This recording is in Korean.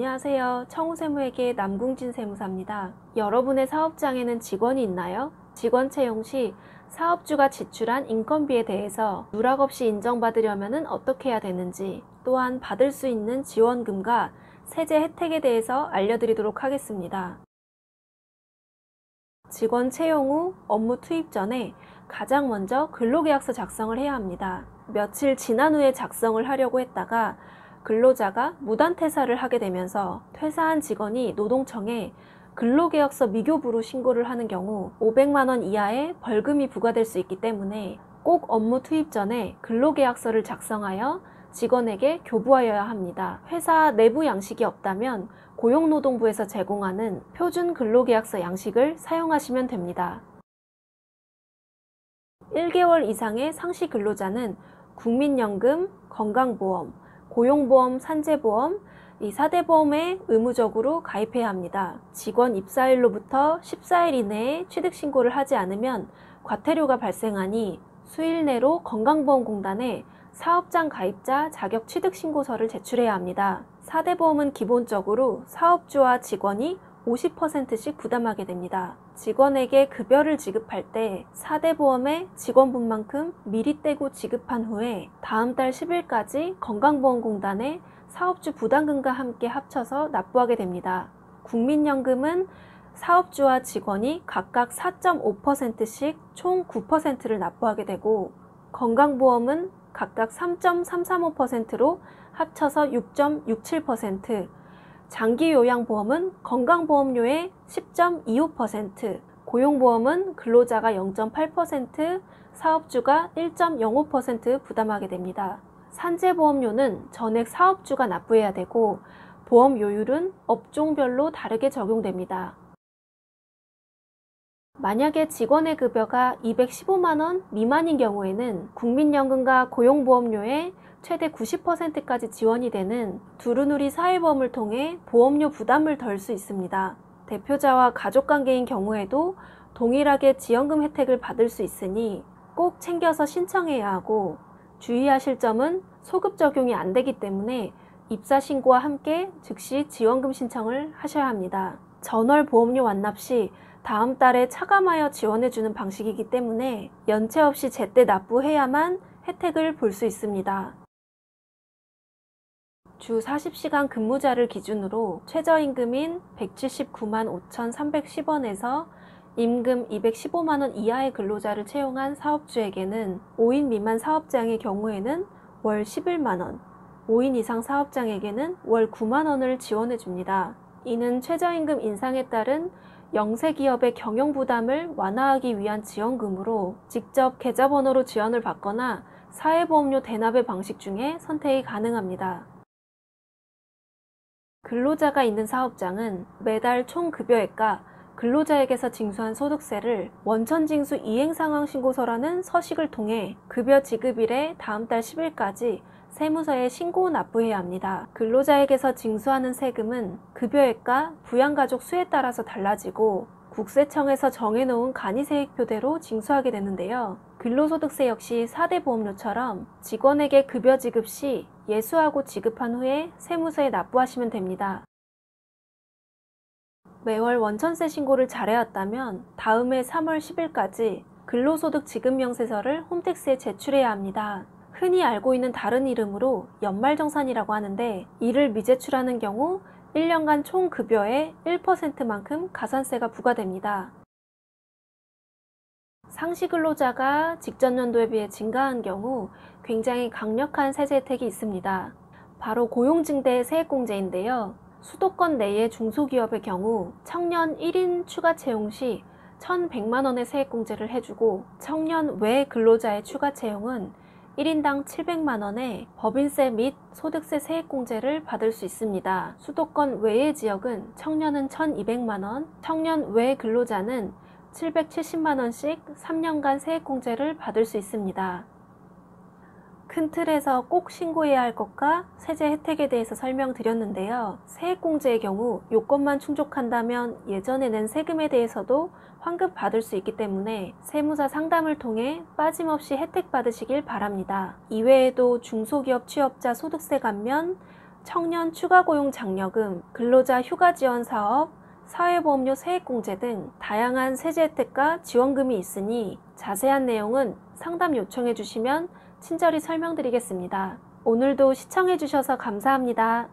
안녕하세요. 청우세무에게 남궁진 세무사입니다. 여러분의 사업장에는 직원이 있나요? 직원 채용 시 사업주가 지출한 인건비에 대해서 누락 없이 인정받으려면 어떻게 해야 되는지, 또한 받을 수 있는 지원금과 세제 혜택에 대해서 알려드리도록 하겠습니다. 직원 채용 후 업무 투입 전에 가장 먼저 근로계약서 작성을 해야 합니다. 며칠 지난 후에 작성을 하려고 했다가 근로자가 무단퇴사를 하게 되면서 퇴사한 직원이 노동청에 근로계약서 미교부로 신고를 하는 경우 500만 원 이하의 벌금이 부과될 수 있기 때문에 꼭 업무 투입 전에 근로계약서를 작성하여 직원에게 교부하여야 합니다. 회사 내부 양식이 없다면 고용노동부에서 제공하는 표준 근로계약서 양식을 사용하시면 됩니다. 1개월 이상의 상시 근로자는 국민연금, 건강보험, 고용보험, 산재보험, 이 4대 보험에 의무적으로 가입해야 합니다. 직원 입사일로부터 14일 이내에 취득신고를 하지 않으면 과태료가 발생하니 수일 내로 건강보험공단에 사업장 가입자 자격 취득신고서를 제출해야 합니다. 4대 보험은 기본적으로 사업주와 직원이 50%씩 부담하게 됩니다. 직원에게 급여를 지급할 때 4대 보험의 직원분만큼 미리 떼고 지급한 후에 다음 달 10일까지 건강보험공단에 사업주 부담금과 함께 합쳐서 납부하게 됩니다. 국민연금은 사업주와 직원이 각각 4.5%씩 총 9%를 납부하게 되고, 건강보험은 각각 3.335%로 합쳐서 6.67%, 장기요양보험은 건강보험료의 10.25%, 고용보험은 근로자가 0.8%, 사업주가 1.05% 부담하게 됩니다. 산재보험료는 전액 사업주가 납부해야 되고, 보험료율은 업종별로 다르게 적용됩니다. 만약에 직원의 급여가 215만 원 미만인 경우에는 국민연금과 고용보험료의 최대 90%까지 지원이 되는 두루누리 사회보험을 통해 보험료 부담을 덜 수 있습니다. 대표자와 가족관계인 경우에도 동일하게 지원금 혜택을 받을 수 있으니 꼭 챙겨서 신청해야 하고, 주의하실 점은 소급 적용이 안 되기 때문에 입사신고와 함께 즉시 지원금 신청을 하셔야 합니다. 전월 보험료 완납 시 다음 달에 차감하여 지원해주는 방식이기 때문에 연체 없이 제때 납부해야만 혜택을 볼 수 있습니다. 주 40시간 근무자를 기준으로 최저임금인 179만 5,310원에서 임금 215만 원 이하의 근로자를 채용한 사업주에게는 5인 미만 사업장의 경우에는 월 11만 원, 5인 이상 사업장에게는 월 9만 원을 지원해 줍니다. 이는 최저임금 인상에 따른 영세기업의 경영부담을 완화하기 위한 지원금으로 직접 계좌번호로 지원을 받거나 사회보험료 대납의 방식 중에 선택이 가능합니다. 근로자가 있는 사업장은 매달 총급여액과 근로자에게서 징수한 소득세를 원천징수 이행상황신고서라는 서식을 통해 급여 지급일의 다음 달 10일까지 세무서에 신고 납부해야 합니다. 근로자에게서 징수하는 세금은 급여액과 부양가족 수에 따라서 달라지고 국세청에서 정해놓은 간이세액표대로 징수하게 되는데요. 근로소득세 역시 4대 보험료처럼 직원에게 급여 지급 시 예수하고 지급한 후에 세무서에 납부하시면 됩니다. 매월 원천세 신고를 잘해왔다면 다음 해 3월 10일까지 근로소득 지급명세서를 홈택스에 제출해야 합니다. 흔히 알고 있는 다른 이름으로 연말정산이라고 하는데, 이를 미제출하는 경우 1년간 총 급여의 1%만큼 가산세가 부과됩니다. 상시 근로자가 직전 연도에 비해 증가한 경우 굉장히 강력한 세제 혜택이 있습니다. 바로 고용증대 세액공제인데요. 수도권 내의 중소기업의 경우 청년 1인 추가 채용 시 1,100만 원의 세액공제를 해주고, 청년 외 근로자의 추가 채용은 1인당 700만 원의 법인세 및 소득세 세액공제를 받을 수 있습니다. 수도권 외의 지역은 청년은 1,200만 원, 청년 외 근로자는 770만 원씩 3년간 세액공제를 받을 수 있습니다. 큰 틀에서 꼭 신고해야 할 것과 세제 혜택에 대해서 설명드렸는데요. 세액공제의 경우 요건만 충족한다면 예전에 낸 세금에 대해서도 환급받을 수 있기 때문에 세무사 상담을 통해 빠짐없이 혜택 받으시길 바랍니다. 이외에도 중소기업 취업자 소득세 감면, 청년 추가 고용 장려금, 근로자 휴가 지원 사업, 사회보험료 세액공제 등 다양한 세제 혜택과 지원금이 있으니 자세한 내용은 상담 요청해 주시면 친절히 설명드리겠습니다. 오늘도 시청해 주셔서 감사합니다.